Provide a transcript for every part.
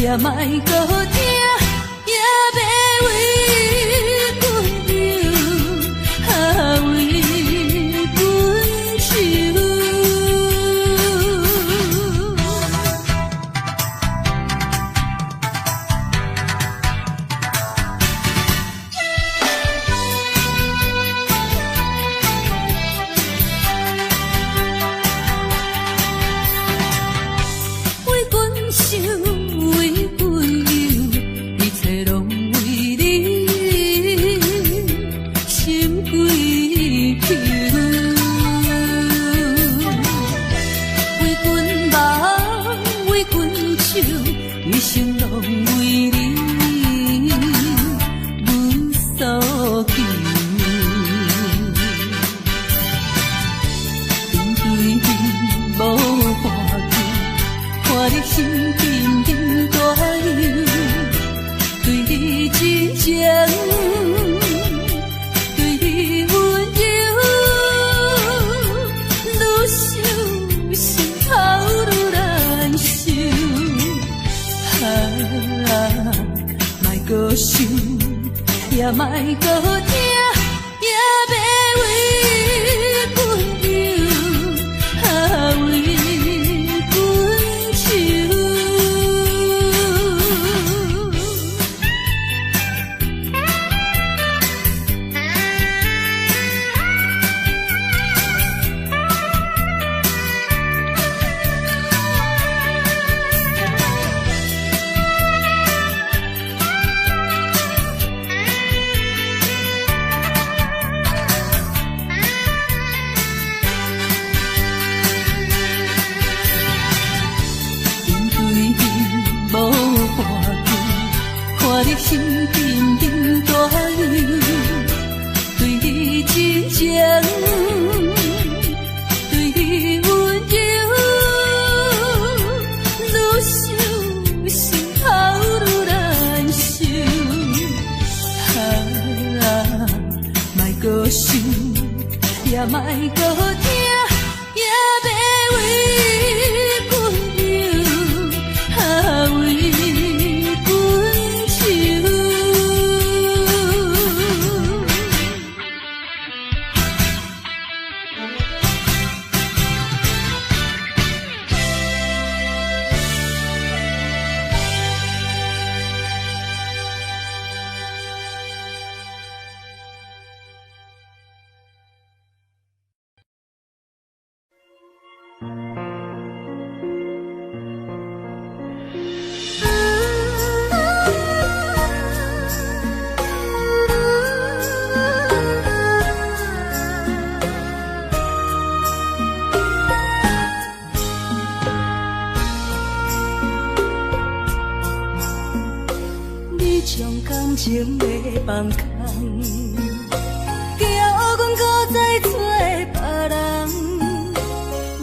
也莫搁听，也要为阮流，为阮愁。也莫搁听，也要为阮流，为阮愁。看你心沉沉大流，对你真情，对你温柔，愈想心头愈难受。莫搁想，也莫搁听，也要为阮流，为情要放空，叫阮搁再找别人，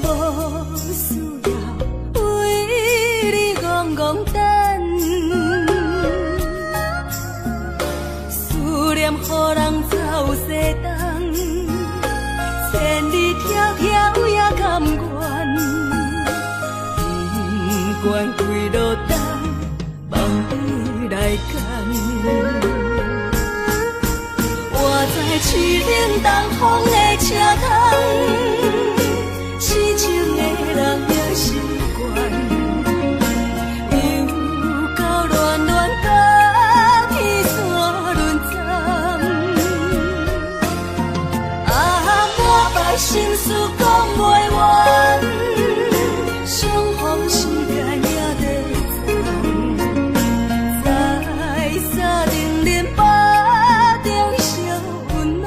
无需要为你戆戆等，思念予人走西东，千里迢迢也甘愿，不管几路灯，梦里来干。我在凄冷东风的车窗，痴情的人也习惯，又到乱乱甲天线轮藏。满腹心事讲袂完，相逢时间也在藏，在沙定林巴中烧温暖。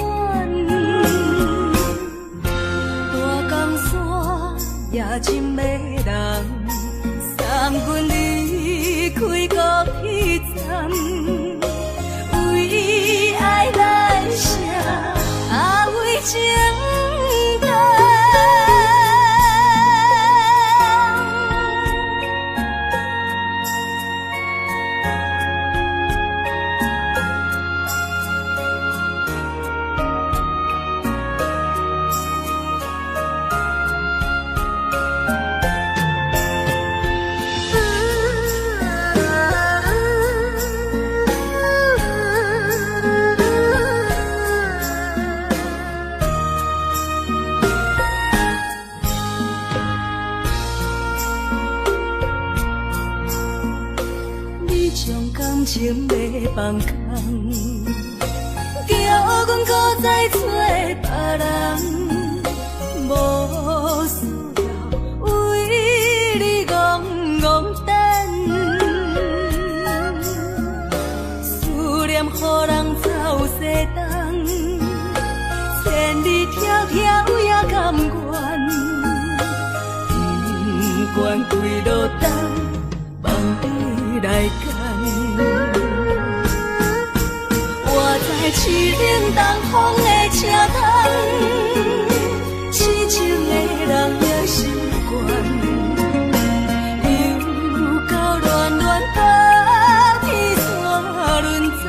你将感情要放空，叫阮搁再找别人，无需要为你戆戆等，思念予人走西东，千里迢迢也甘愿，不管几路灯，望你来干。我在凄冷东风的车窗，痴情的人也习惯，又到乱乱把天线轮转。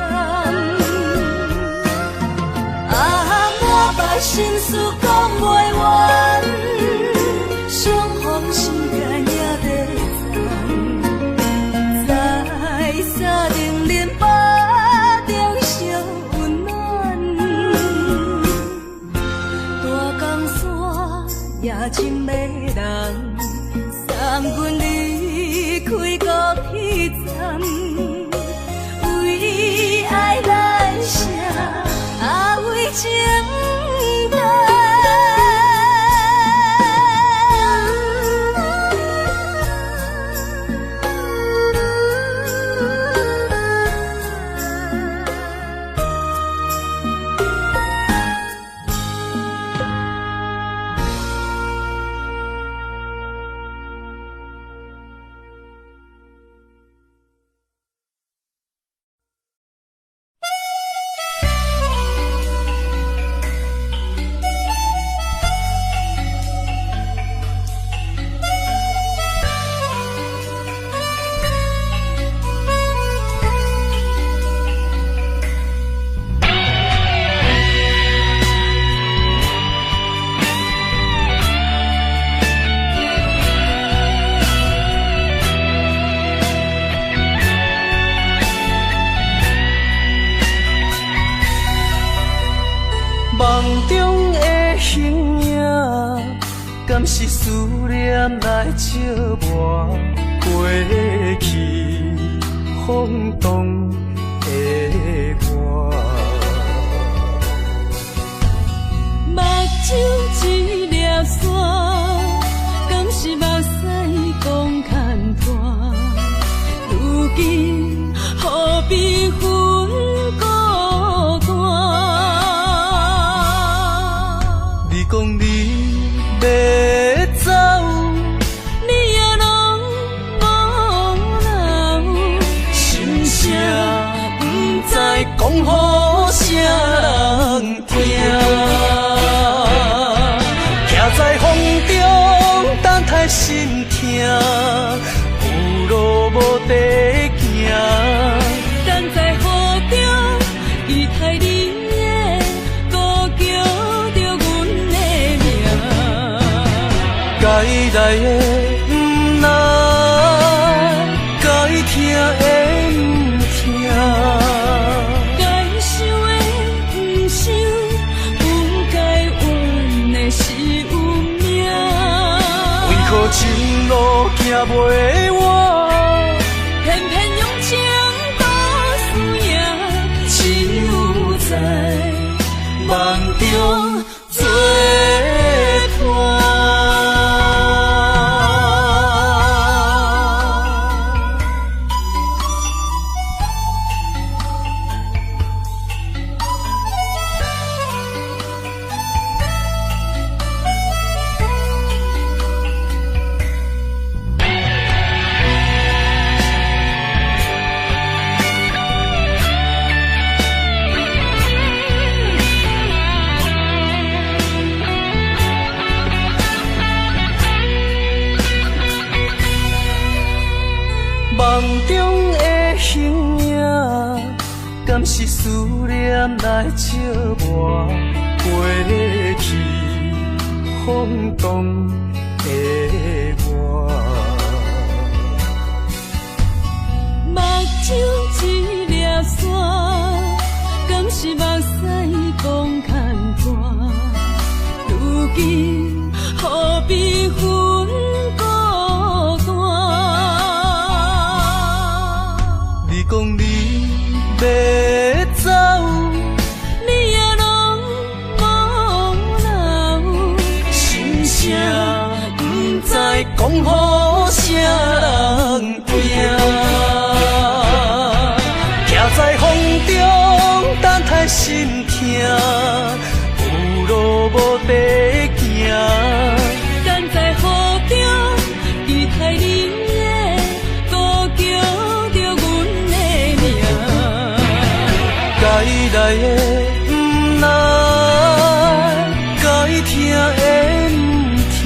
啊，满腹心事讲袂完，相逢时间也在等，在沙定连巴中相温暖。大江山也真迷人，送阮离开高铁站，为爱来写为情淡。敢是思念来笑我过去风动的我？目睭一粒沙，敢是目屎讲牵拖？如今何必分孤单？你讲你要走，你也拢无留，心声不知讲予啥人听，徛在风中等待心痛，有路无地行。等在雨中，伊害你的孤叫着阮的名。该来的不来，该听的不听，该想的不想，不该怨的是有命。为何情路行袂完，偏偏用情多输赢，只有在梦中做伴。梦中的形影，敢是思念来笑我过去风动的我？目睭一粒沙，敢是目屎讲牵拖？如今何必分孤单？你讲你要走，你也拢无留，心声不知讲予啥人听。徛在风中，等待心痛，有路无地行。等在雨中，期待你的歌叫着阮的名。该来的不来，该听的不听，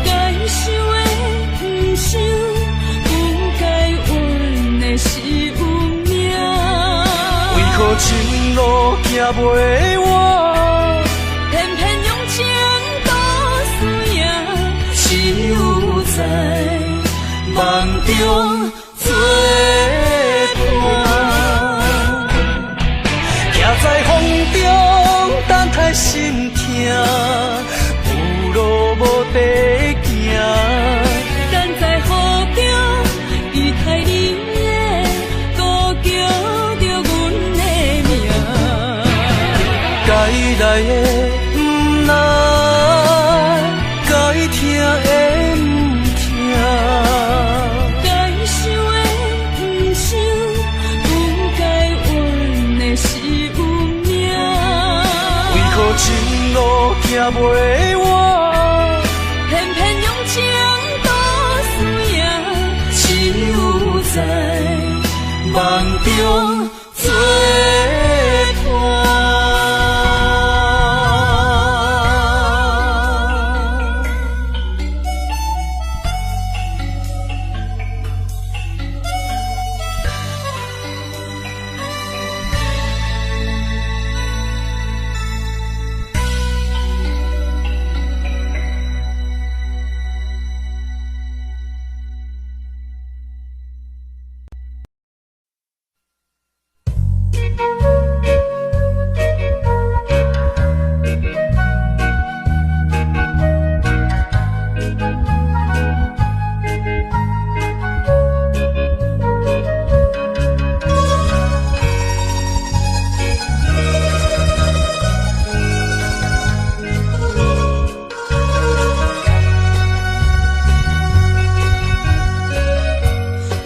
该想的不想，不该怨的是有命。为何情路行袂完，偏偏用情多输赢，只有在梦中做伴。徛在风中，等待心痛，有路无地行。等在雨中，期待你的歌叫着阮的名。该来的不来，该听的不听，该想的不想，不该怨的是有命。为何情路行袂完，偏偏用情多输赢，只有在梦中做伴。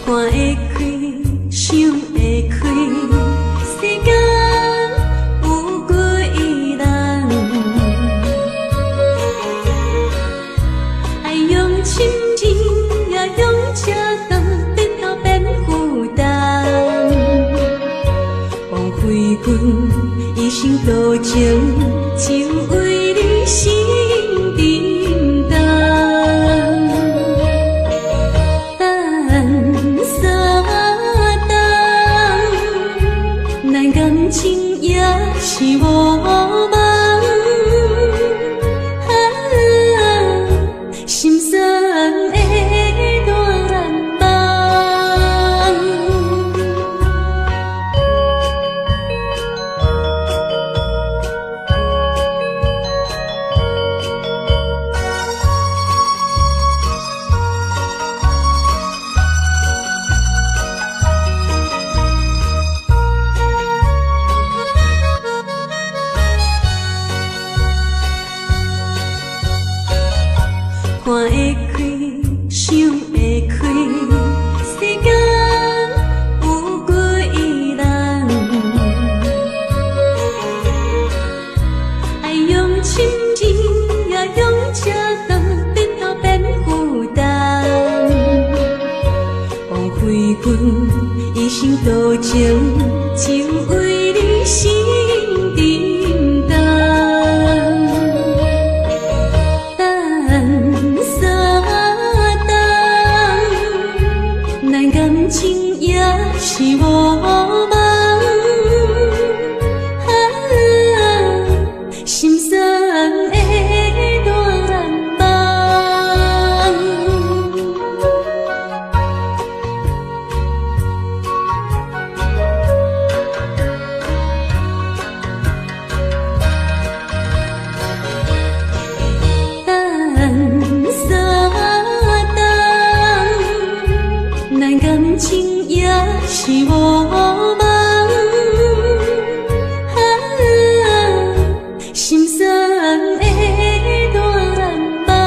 看会开，想会开，世间有几人？爱用深情，也用车灯，得到变负担。枉费阮一生多情，只为你心沉重。感情也是无望，心酸的大梦。看会开，想会开，世间有几人？爱用深情，也用车灯，得到变负担。枉费阮一生多情，只为你心沉重。感情也是无望，心酸的大梦。感情也是无梦，心酸的乱梦。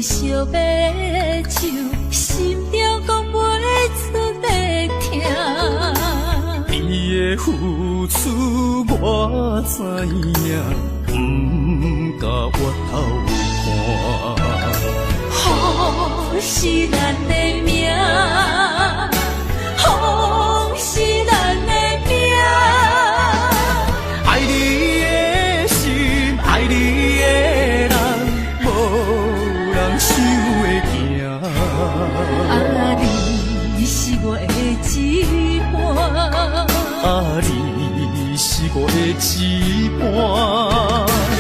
烧白酒，心中讲袂出的痛。伊的付出我知影，不甲我头看。好是咱的命，好是咱的命。爱你的心，爱你的人，无人想会行。啊，你是我的一半，啊，你是我的一半。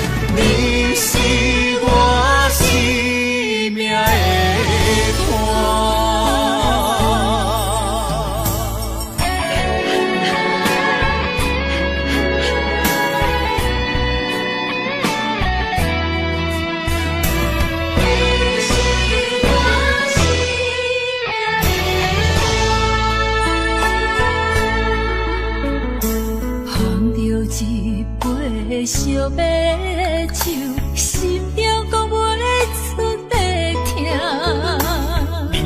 手，心中讲袂出地痛。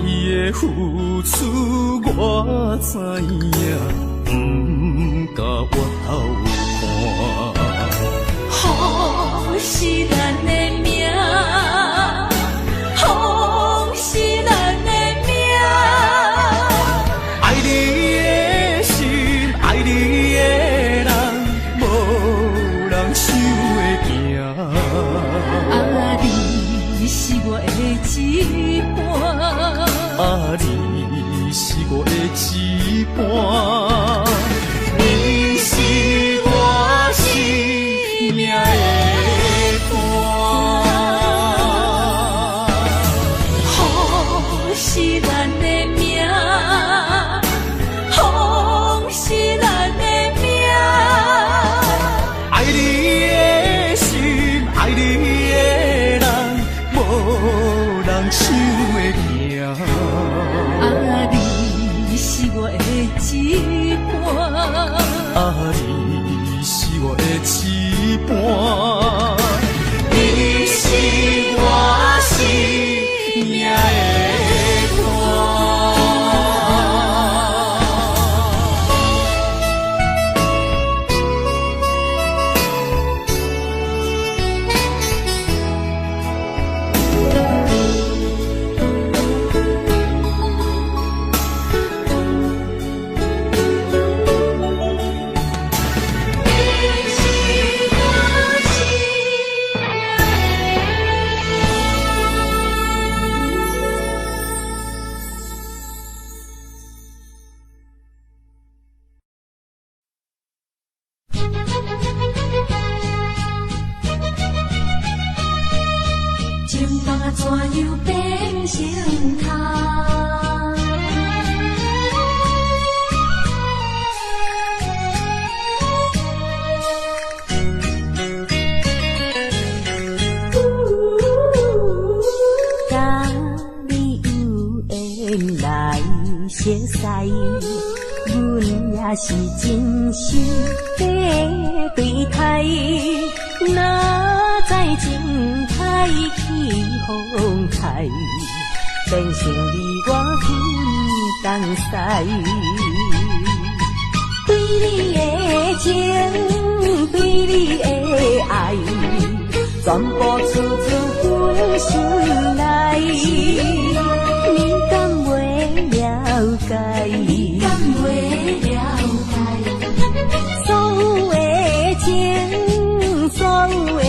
你的付出我知影，不甲我头看。风是咱的命，风是咱的命。爱你的心，爱你的人，无人想会行。啊，你是我的一半。啊，你是我的一半，你是我生命的伴。风是咱的命，风是咱的命。爱你的心，爱你的人，无人想会行。啊，你是我的一半。啊，你是我的一半，你是我生命的伴。情梦啊，怎样变成他？甲你有缘来熟悉，阮也是真心在对待。哪知情海起风台，变成你我分东西。对你的情，对你的爱，全部处处阮心内。你敢袂了解？你敢袂了解？所有的情，所有的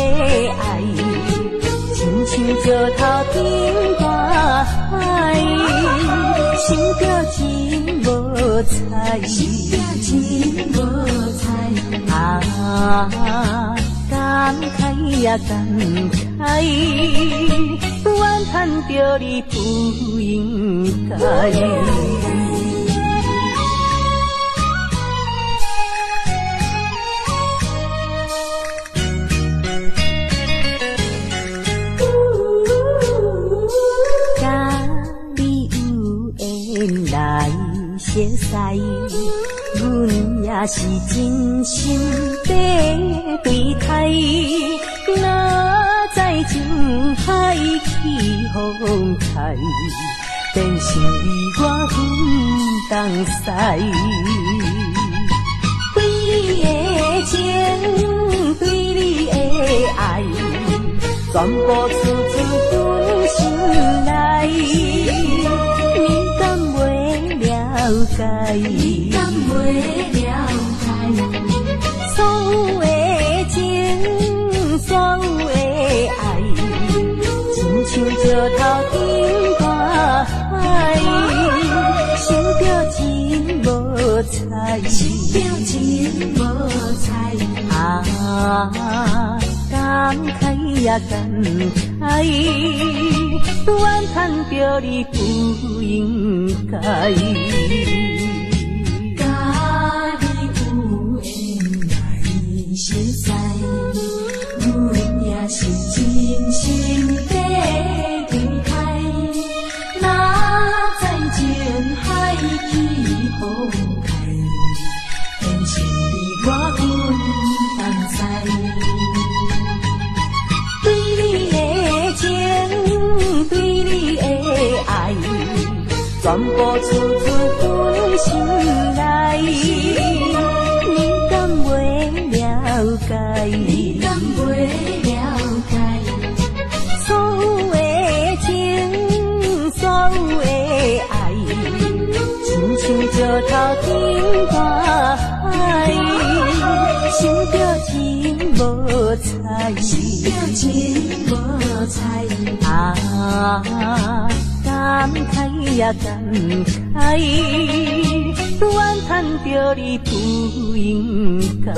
爱，亲像石头顶大海，想着真无彩，真无彩。啊，感慨呀感慨，怨叹着你不应该。来熟悉，阮也是真心在对待。哪知情海起风台，变成你我分东西。对你的情，对你的爱，全部处处阮心内。你敢袂了解？你敢袂了解？所有的情，所有的爱，亲像石头顶大海，想着真无彩，想着真无彩。啊，感慨呀感慨，怨叹着你不应该。甲你有缘来熟悉，阮也是真心在对待。哪知情海起风台，变成你我分东西。全部储存阮心内。你敢袂了解？你敢袂了解？所有的情，所有的爱，亲像石头顶大海，心着情无彩，心着情无彩。啊，感慨呀感慨，怨叹着你不应该。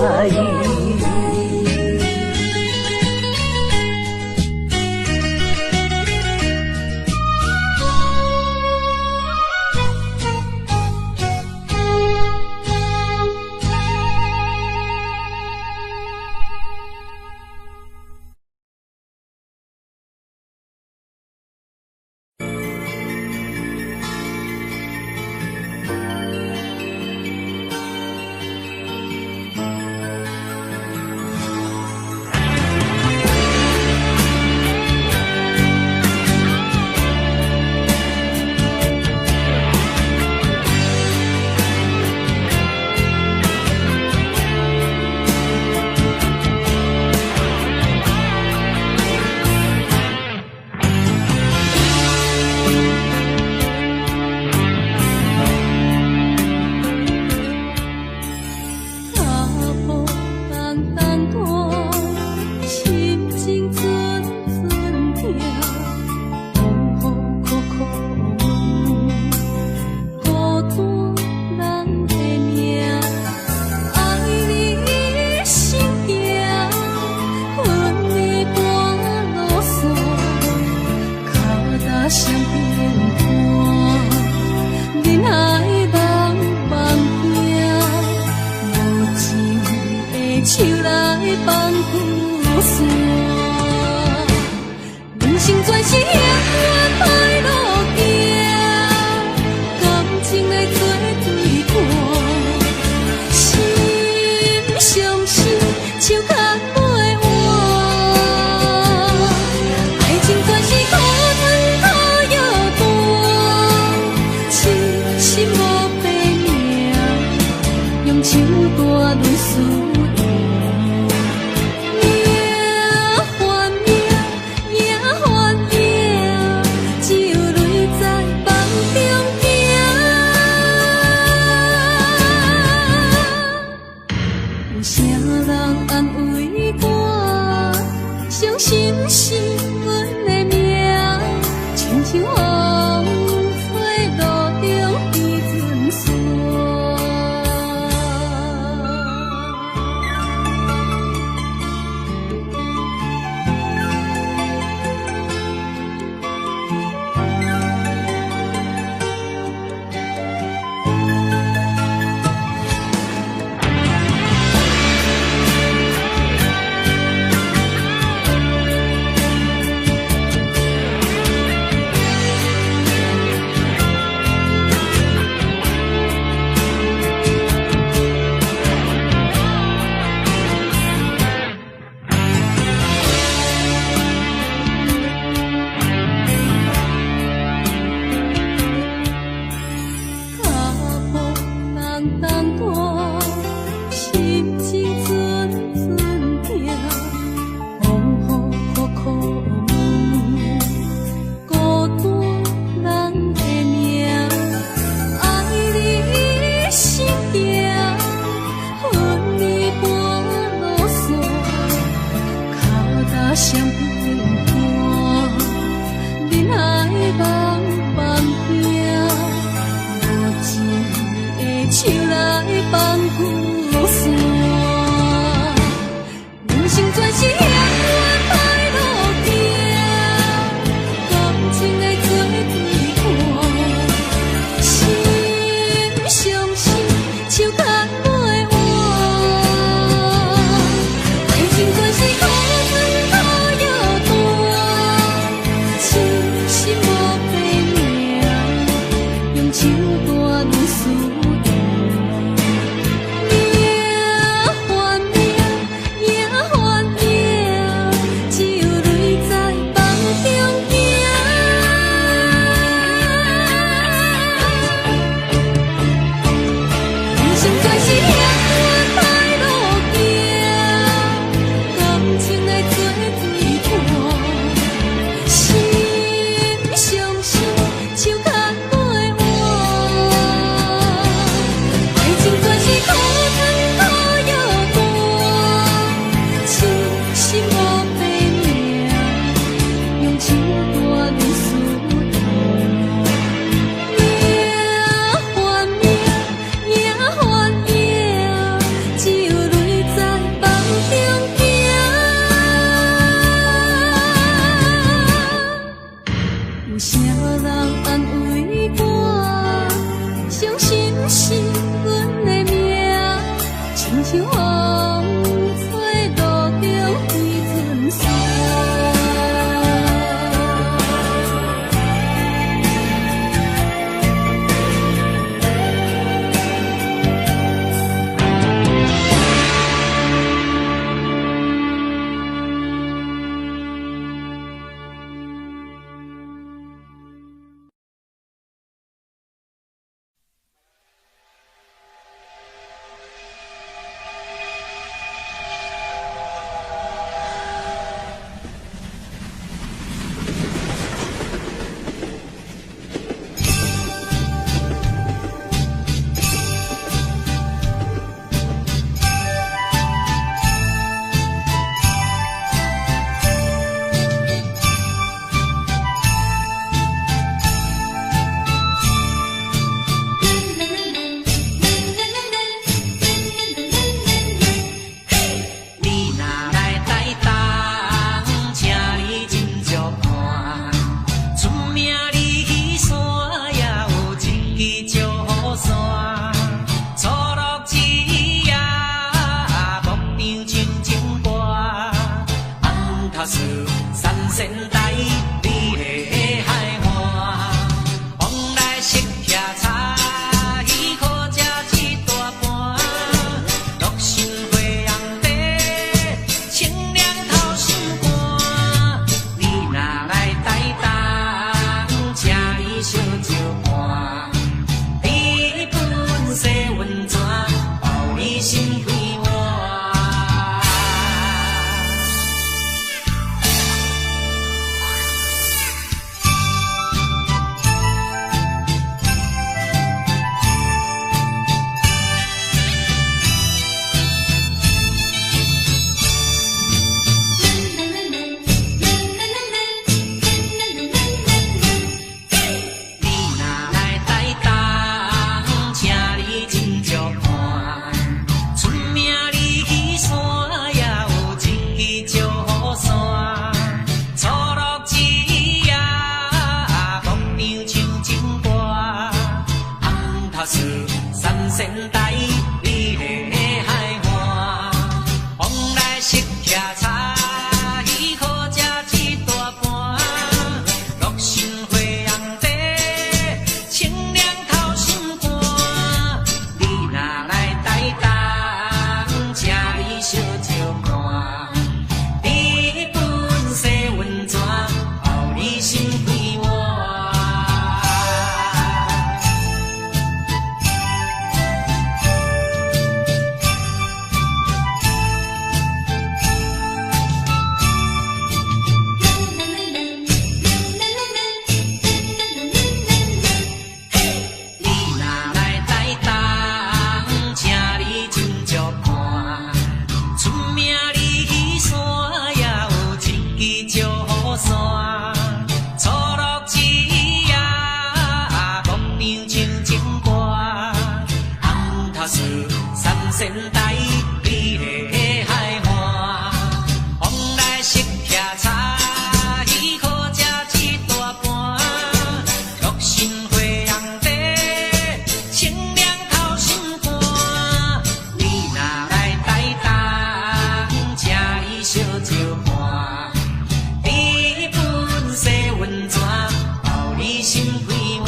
手来放雨伞，人生全是险恶歹路行，感情的做对看，心伤心，手牵袂完，爱情全是苦糖苦药断，痴心无白命，用手大泪湿。心是阮的命，亲像风吹路中的阵线。相片看，人海茫茫行，无情的手来放雨伞，人生全是险恶歹路行，感情的做对看，心伤心，手牵袂完，爱情全是苦糖。手大泪湿断，命还命，命还命。塔斯三仙台，美丽的海岸，往来色徛茶，鱼可食一大盘，乐心花红茶，清凉透心肝。你若来台东，请你烧酒盘，你本洗温泉，包你心归我。三仙台，美丽的海岸，往来色徛茶，鱼可食一大盘，乐心花红茶，清凉透心肝。你若来台东，请你烧酒盘，你本洗温泉，包你心归我。三仙台，美丽的海岸，往来色徛茶，鱼可食一大盘，乐心花红茶，清凉透心肝。你若来台东，请你烧酒盘，你本洗温泉，包你心归我。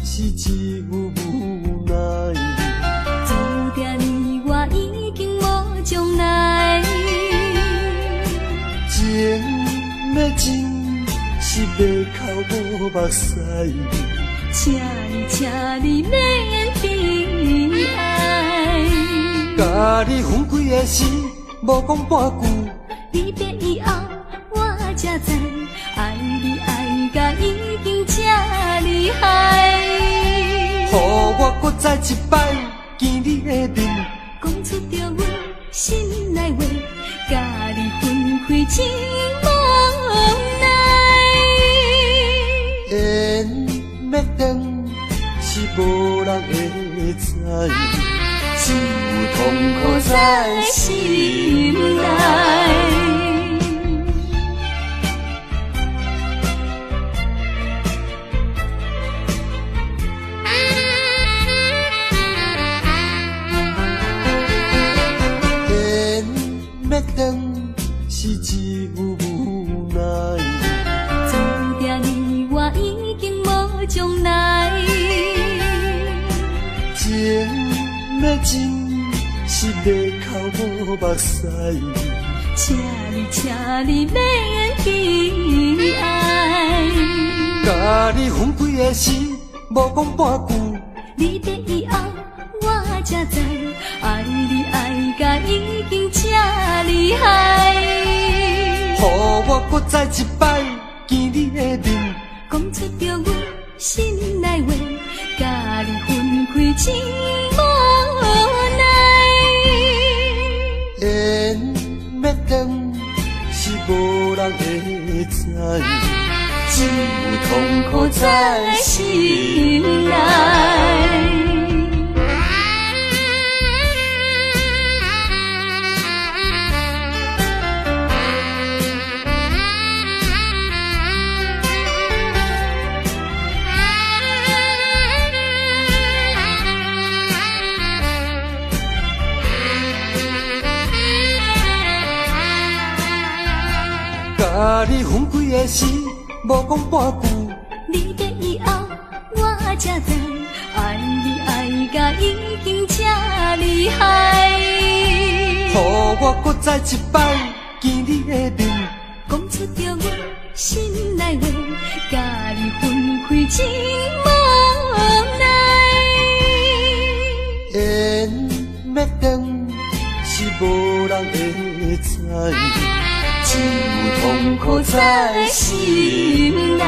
是一无奈，注定你我已经无将来。情要真是要哭无目屎，请你免悲哀。甲你分开的时，无讲半句，离别以后我才知，爱你爱甲已经这厉害。予我搁再一摆见你的面，讲出着阮心内话，甲你分开真无奈。缘要断是无人会知，只有痛苦在心内。是一无奈，注定你我已经无将来。情要真是要哭无目屎，请你免悲哀。甲你分开的时，无讲半句，离别以后我才知，爱你爱甲已经这厉害。予我搁再一摆见你的面，讲出着阮心内话，甲你分开真无奈。缘要断，是无人会知，只有痛苦在心内。甲你分开的时，无讲半句。你的以后，我才知，爱你爱甲已经这厉害。予我搁再一摆见你的面，讲出着阮心内话，甲你分开真无奈。缘要断，是无人会知。只有痛苦在心内。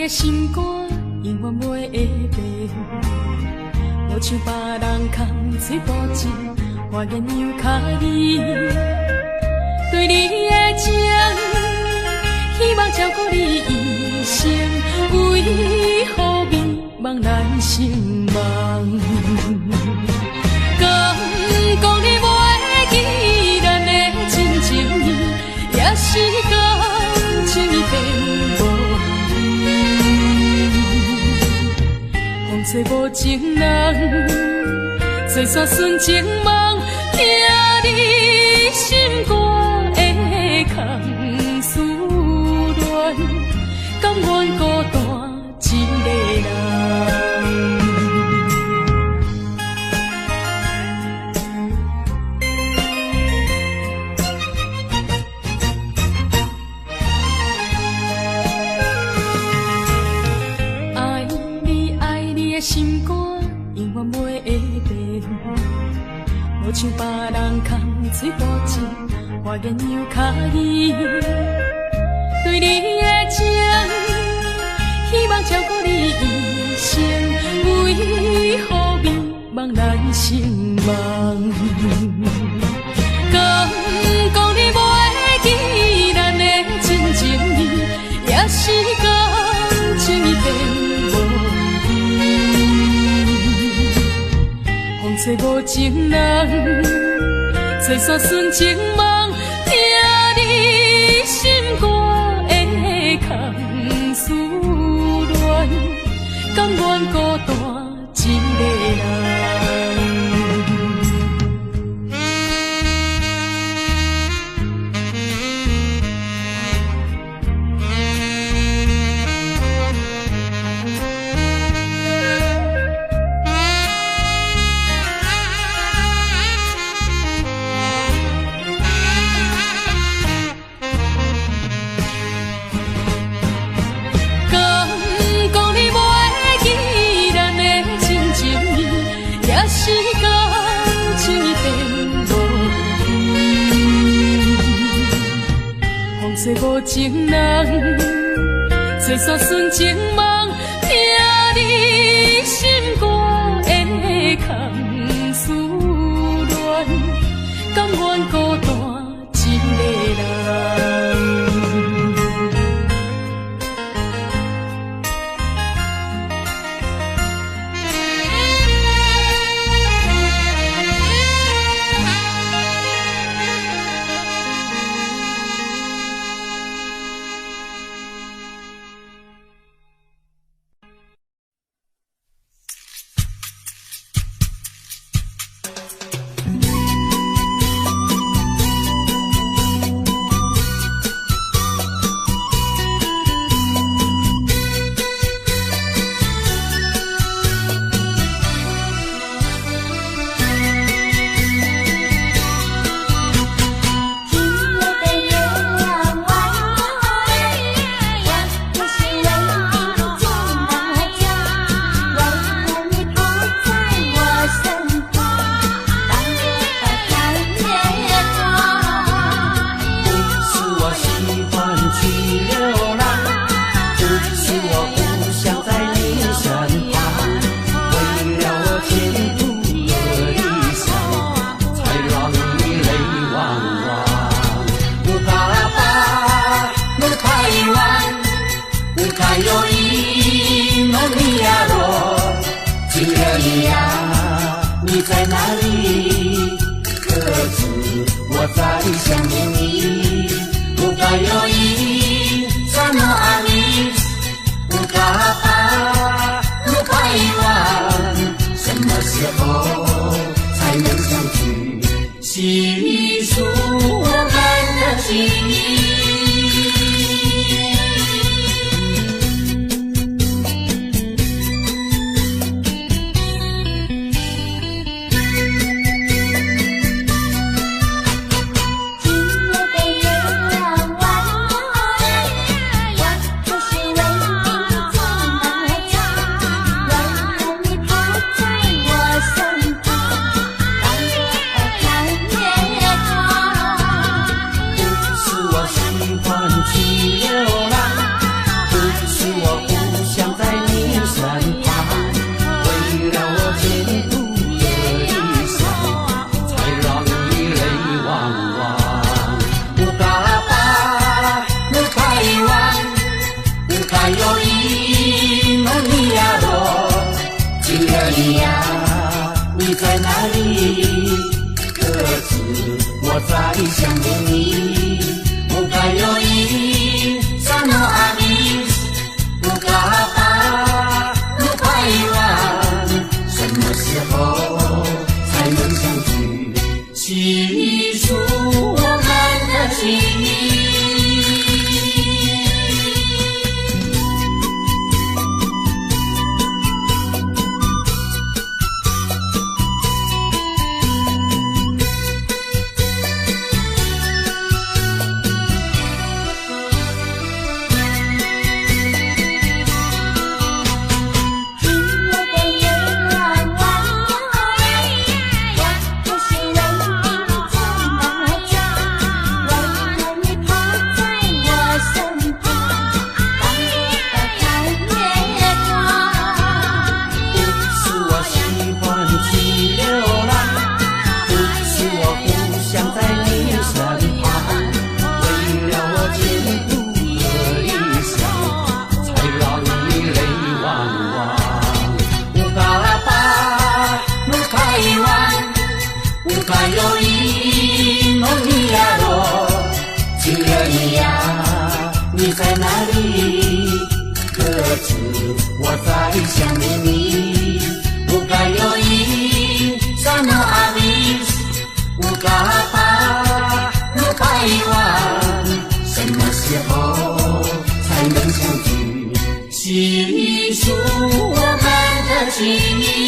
心肝永远袂会变，无像别人空嘴保证，我愿由脚你对你的情，希望照顾你一生，为何迷茫难成梦？敢讲你袂记咱的真情意，也是感情变无。风吹无情人，做煞纯情梦，听你心肝的空思恋，甘愿孤单一个人。心肝永远袂会变，无像别人空嘴保证，我愿由脚你对你的情，希望照顾你一生，为何迷茫难成梦？敢讲你袂记咱的真情意，也是感情变。风吹无情人，做煞纯情梦，听你心肝的空思恋，甘愿孤单一个人。做无情人，做煞纯情梦，听你心肝的空思恋，甘愿孤单一个人。在想念你，不该有意，怎么爱你？不该把，不该遗忘，什么时候才能相聚？细数我们的情谊。在哪里？可知我在想念你？不该有意，怎么爱你？不该把，不该遗忘，什么时候才能相聚？细数我们的情谊。你在哪里？可知我在想念你？不该有意，怎么爱你？不该把，不该遗忘，什么时候才能相聚？细数我们的情谊。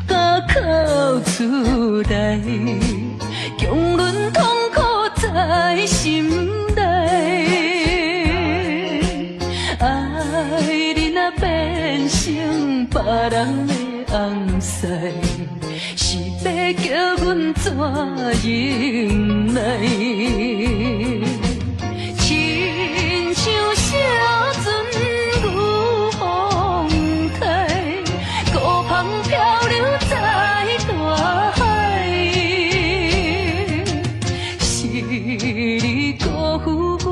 不敢哭出来，强忍痛苦在心内。爱你若变成别人的红婿，是要叫阮怎忍耐？亲像小船入风台，孤帆漂流在大海。是你辜负我，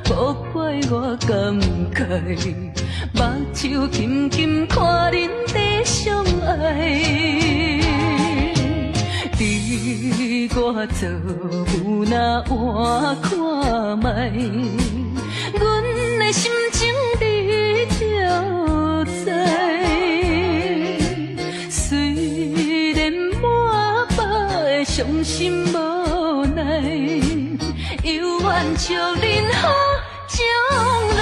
无怪我感慨，目睭轻轻看恁在相爱。伫我做有那换看卖，阮的心情你就知。虽然满腹的伤心无奈，犹愿祝恁好将来。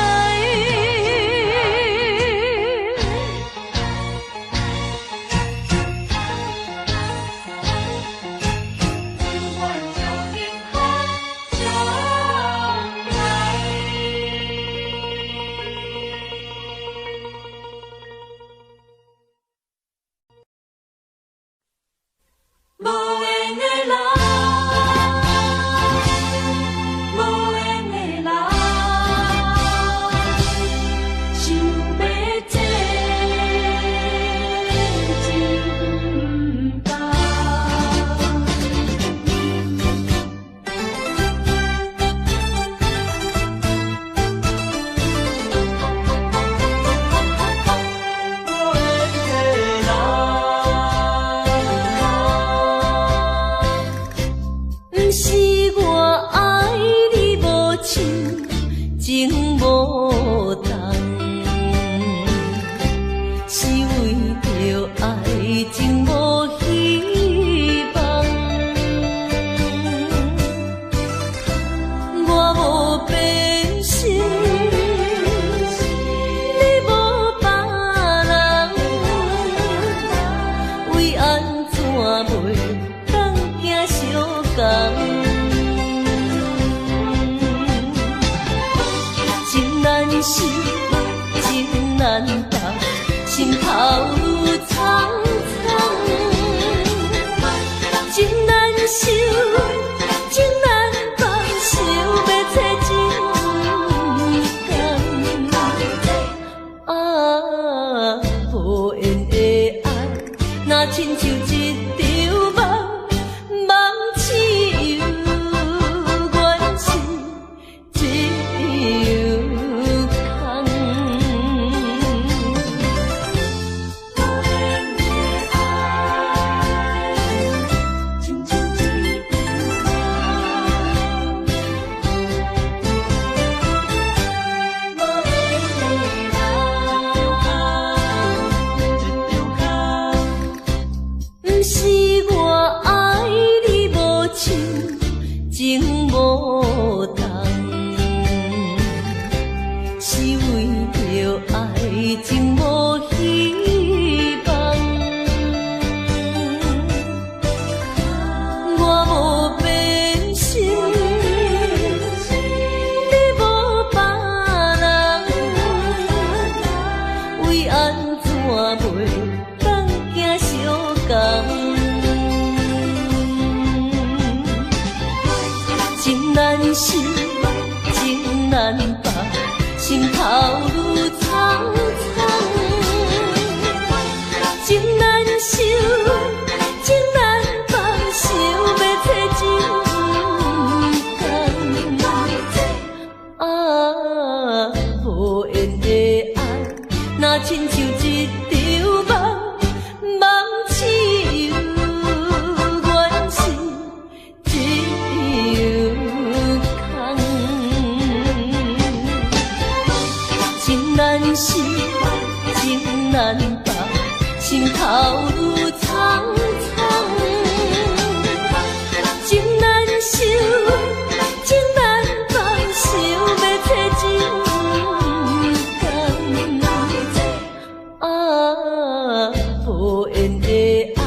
无缘的爱，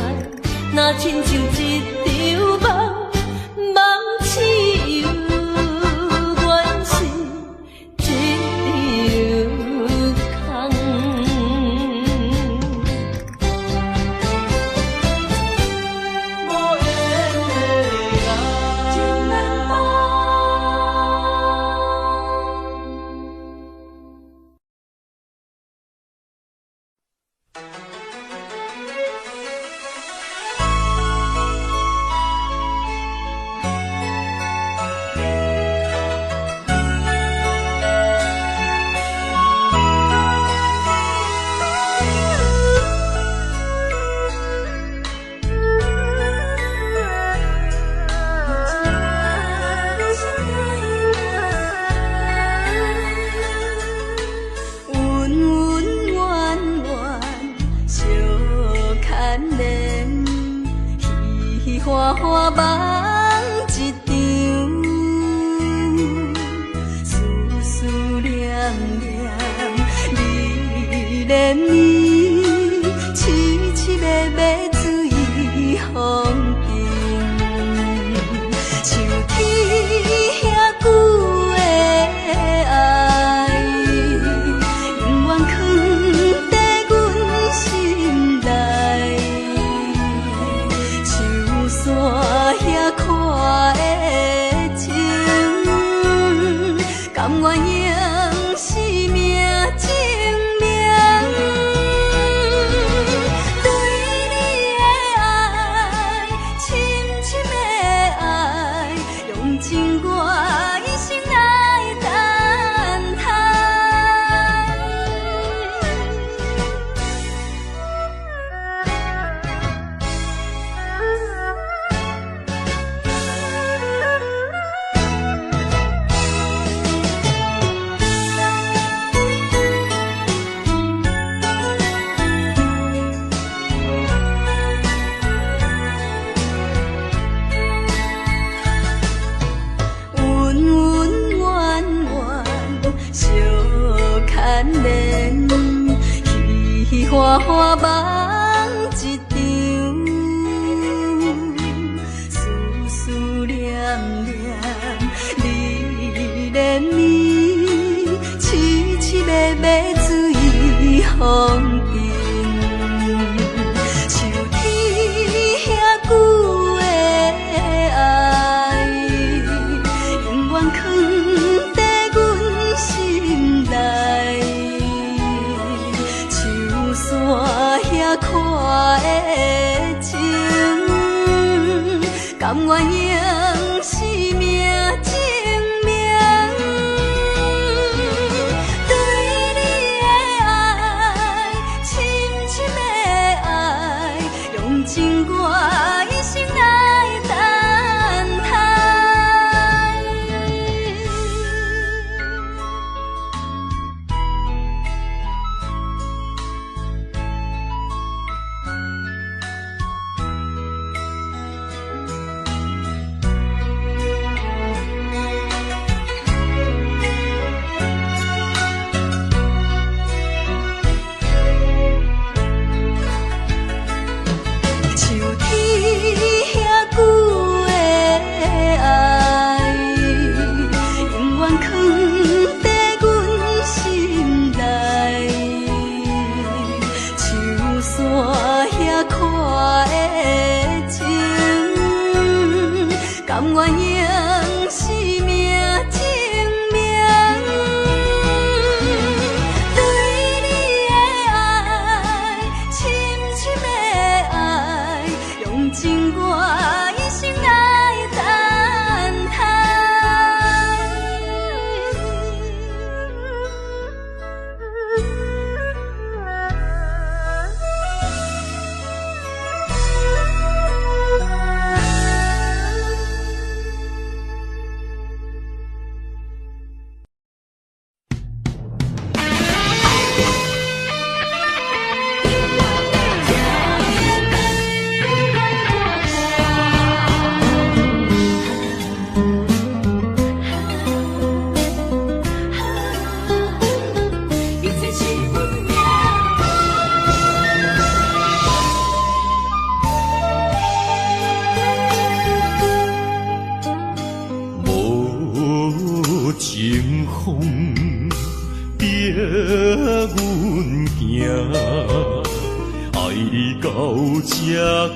若亲像一场梦，梦似又原是一场空。无缘的爱，真难忘。花花梦一场，思思念念，你连绵，凄凄密密水风景，像天遐久的爱，永远藏在阮心内。山遐看的情，甘愿用生命证明，对你的爱，深深的爱，用尽我一生来等待。花花梦一场，思思念念，你连绵，凄凄密密水风景，像天遐久的爱，永远藏在阮心内。山遐看的情，甘愿用生命证明，对你的爱，深深的爱，用尽我一生来等待。像天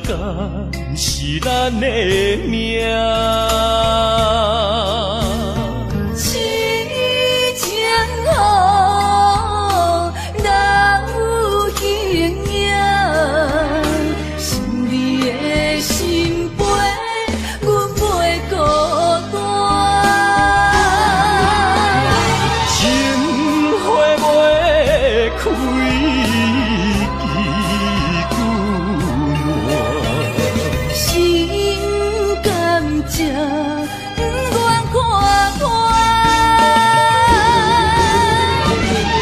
敢是咱的命。痴情好，人有形影，想你的心陪，阮袂孤单。情花袂开。情不愿看看，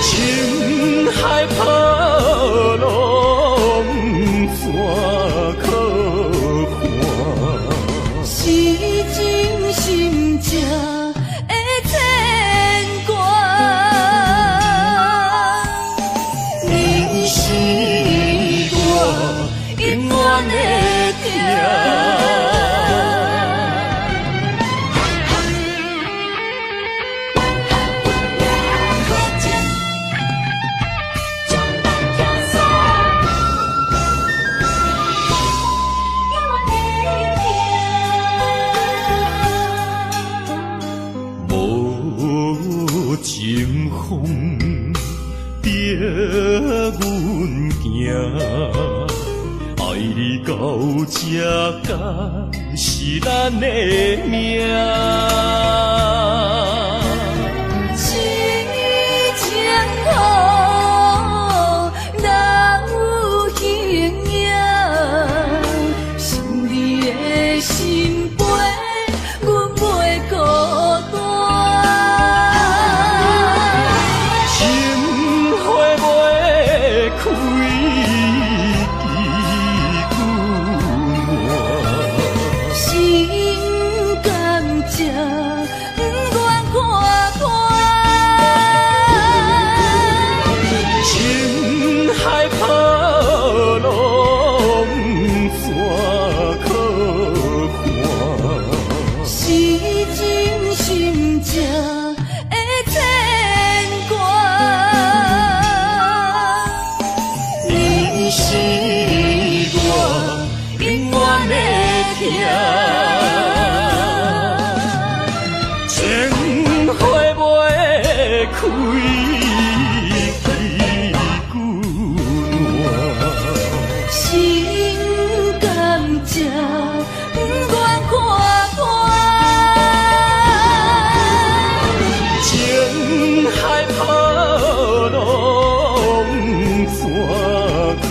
情海波浪怎可看？是真心正的牵挂，你是我永远的疼。情风逼阮行，爱你到这敢是咱的命。痴情好，人有形影，想你的心陪，阮袂孤单。情不愿看看，情海波浪怎可看？是真心正的牵挂，你是我永远的疼。开心甘情不愿看看，情海波浪怎可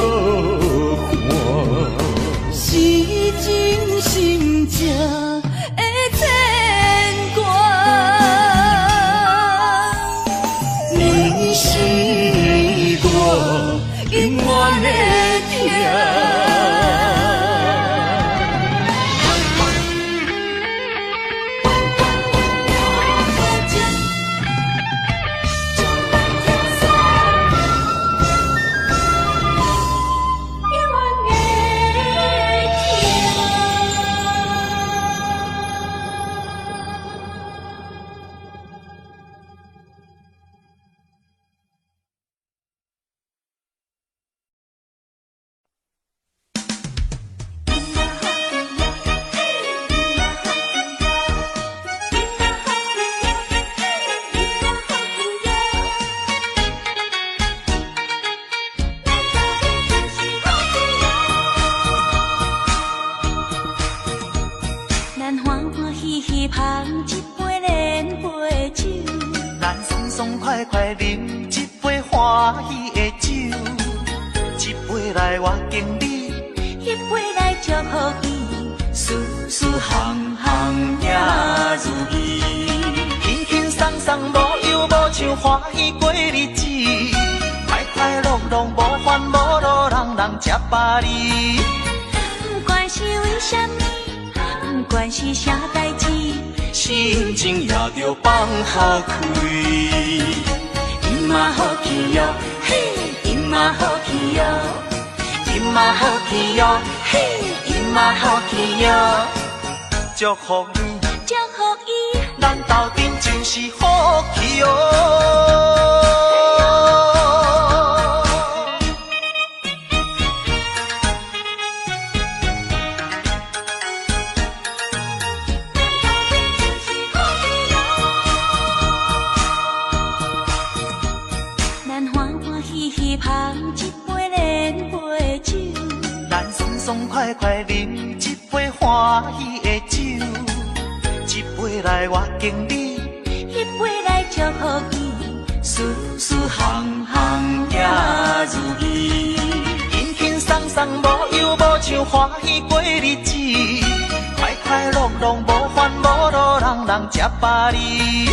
看？是真心正的牵挂。你是我永远的疼。快快饮一杯欢喜的酒，一杯来我敬你，一杯来祝福伊，事事行行也如意，轻轻松松无忧无愁，欢喜过日子，快快乐乐无烦无恼，人人吃饱哩。不管是为什么，不管是啥代志，心情也着放好开。今嘛好气哟，嘿，今嘛好气哟，今嘛好气哟，嘿，今嘛好气哟。祝福你，祝福伊，咱斗阵就是好气哟。爽快快饮一杯欢喜的酒，一杯来我敬你，一杯来祝福伊，事事行行也如意。轻轻松松无忧无愁，欢喜过日子，快快乐乐无烦无恼，人人吃饱哩。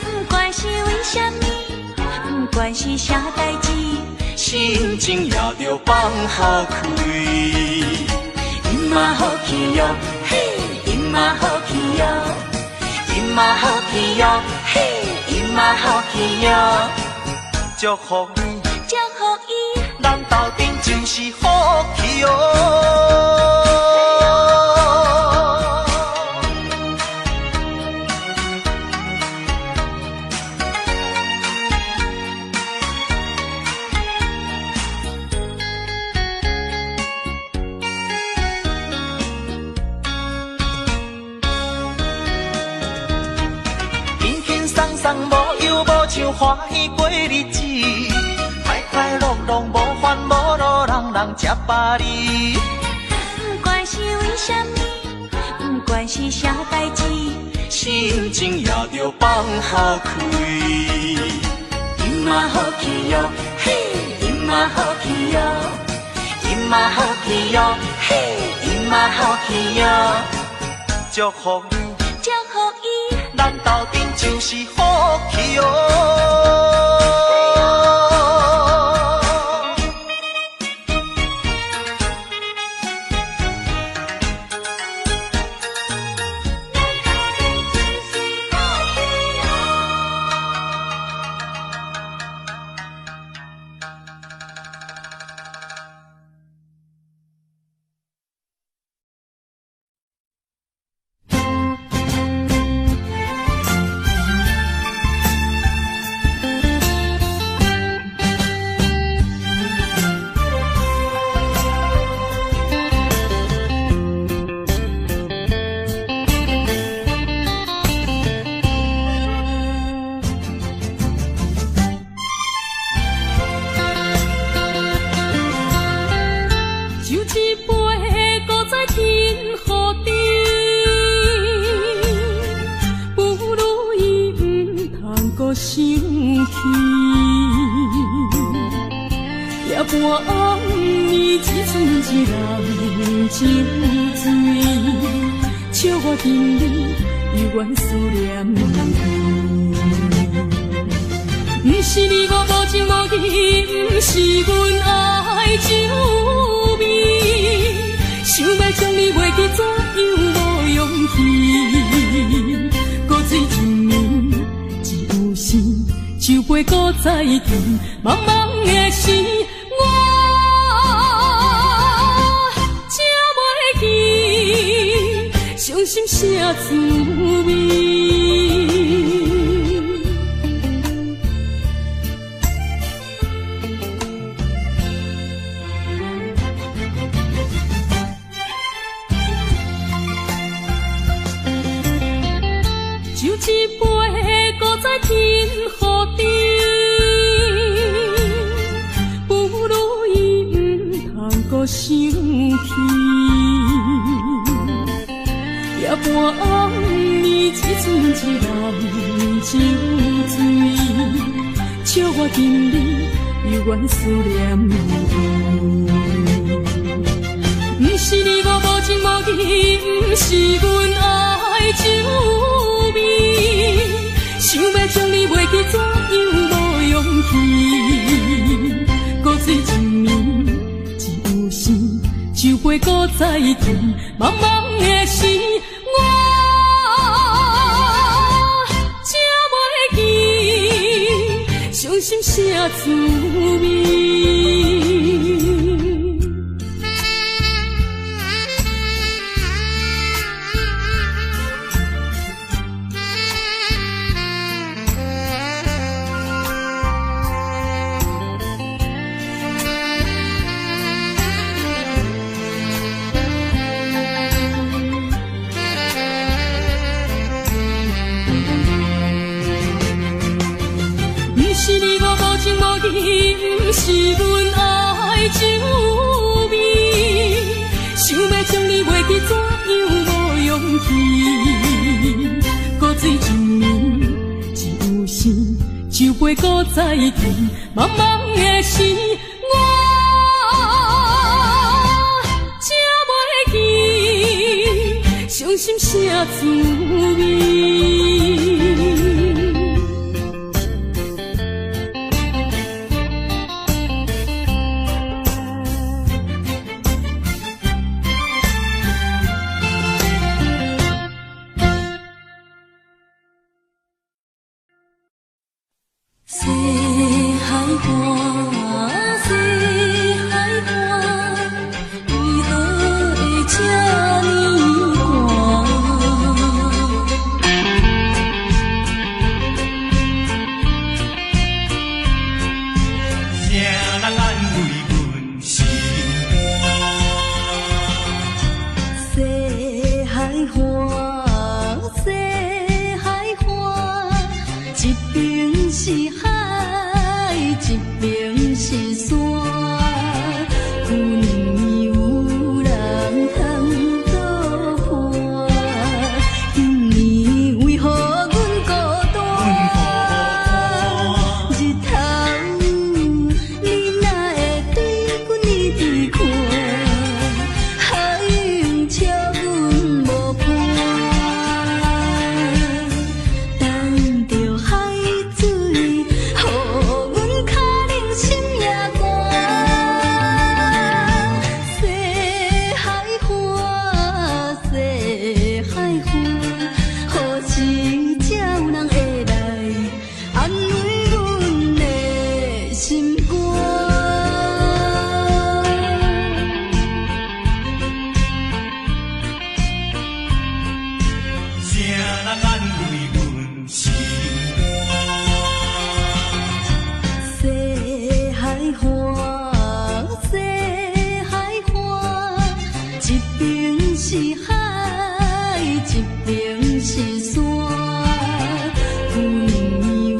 不管是为什么，不管是啥代志，心情也着放好开。嘛好气哟，嘿，伊嘛好气哟，伊嘛好气哟，嘿，伊嘛好气哟，祝福你，祝福伊，咱斗阵就是好气哦。无忧无愁，欢喜过日子，快快乐乐无烦无恼，人人吃饱哩。不管是为什么，不管是啥代志，心情也着放好开。伊嘛好气哟，嘿，伊嘛好气哟，伊嘛好气哟，嘿，伊嘛好气哟，祝福你，祝福伊，咱斗阵就是好气哦。是阮爱酒味，酒杯搁再甜，茫茫的时，我吃袂起，伤心啥滋味？西海花，西海花，为何会这呢寒？谁人安慰阮心肝？西海花，西海花，一边是海，一边是山。旧年有人通倒破，今年为何阮孤单？日头你哪会对阮一直看？海涌笑阮无伴，等着海水，予阮脚冷心也寒。西海花，西海花，何时才有人会来安慰阮的心肝？谁人安慰阮心肝？西海花，西海花，一边是海，一边是山。旧年有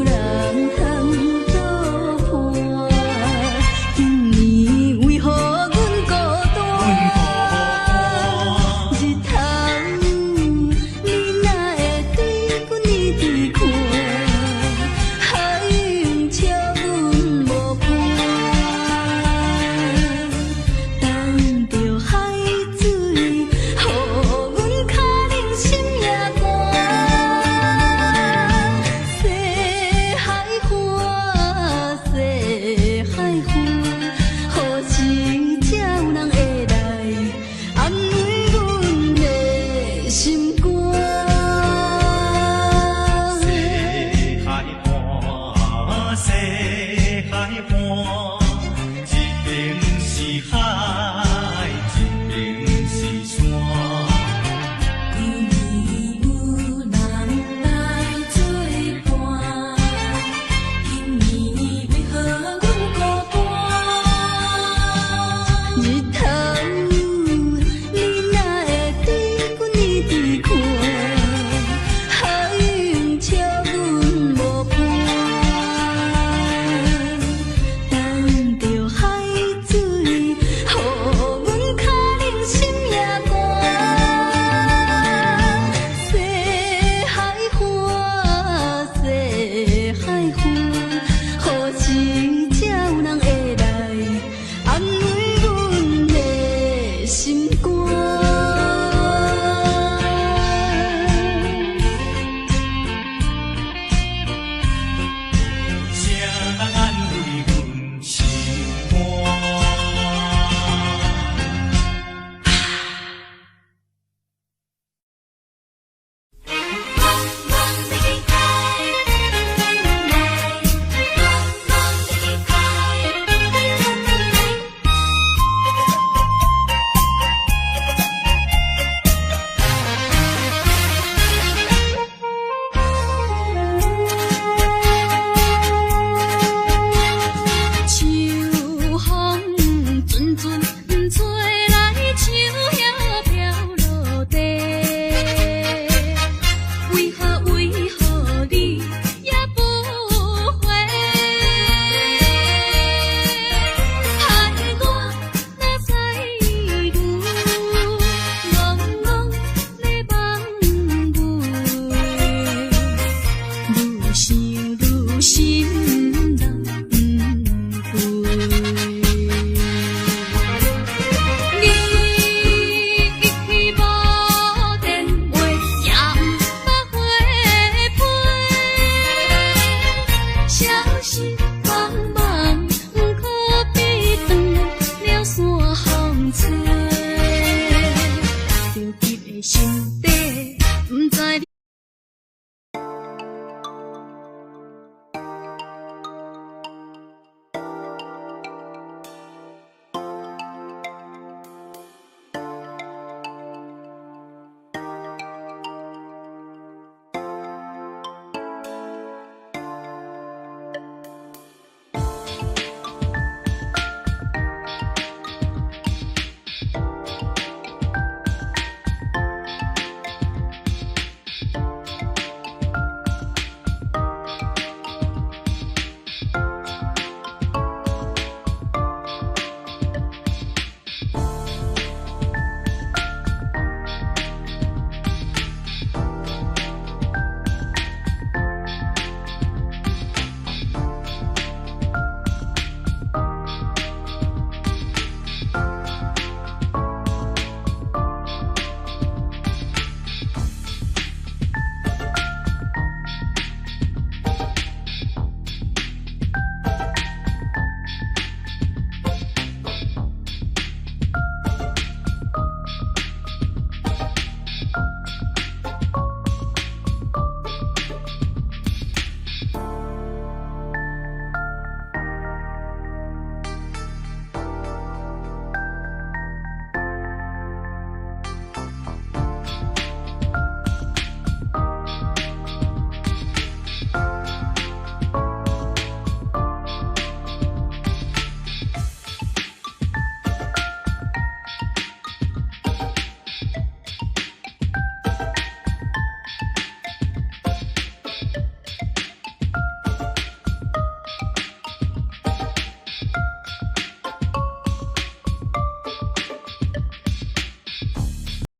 人通倒破，今年为何阮孤单？日头你哪会对阮一直看？海涌笑阮无伴，等着海水，予心。